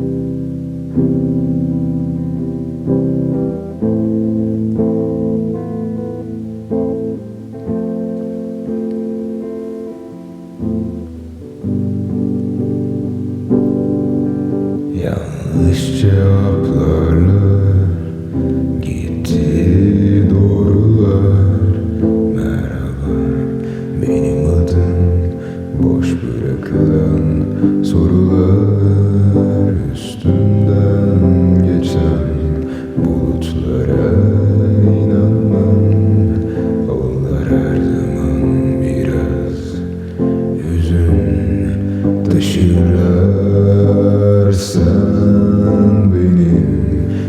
Yanlış cevaplarla gitti doğrular. Merhaba, benim adım boş bırakılan sorular. Üstünden geçen bulutlara inanmam. Onlar her zaman biraz hüzün taşırlar. Sen benim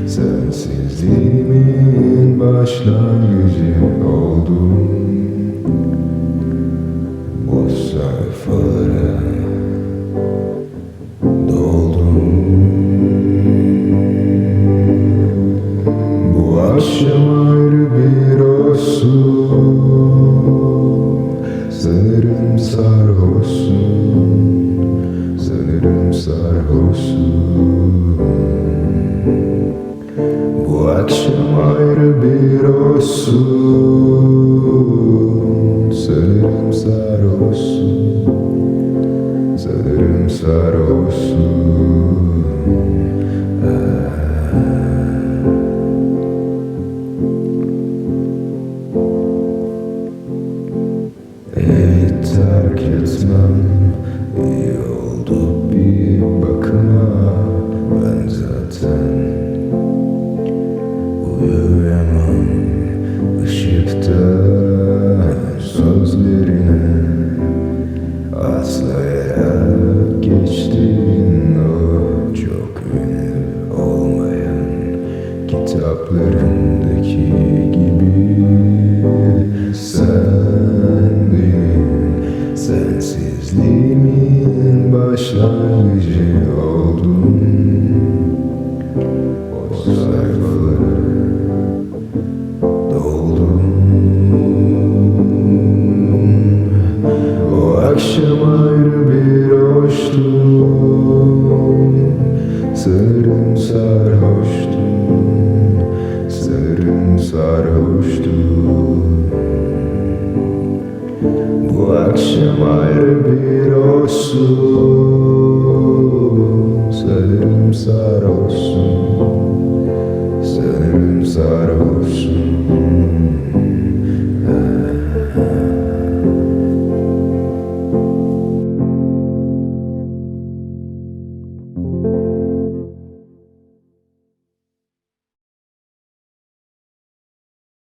sensizliğimin başlangıcı oldun. Boş sayfalara doldum. Bu akşam ayrı bir olsun. Sanırım sarhoşsun. Sanırım sarhoşsun. Bu akşam ayrı bir olsun. Sanırım sarhoşsun. Sanırım sarhoşsun. Evi terk etmem iyi oldu bir bakıma. Ben zaten uyuyamam ışıkta sözlerine. Atlayarak geçtiğin o çok ünlü olmayan kitaplarındaki gibi. Sen benim sensizliğimin başlangıcı oldun. O sayfaları doldum. O akşam ayrı bir hoştum. Sanırım sarhoştum. Sanırım sarhoştum. Bu akşam ayrı bir olsun. Sanırım sarhoşsun. Sanırım sarhoşsun.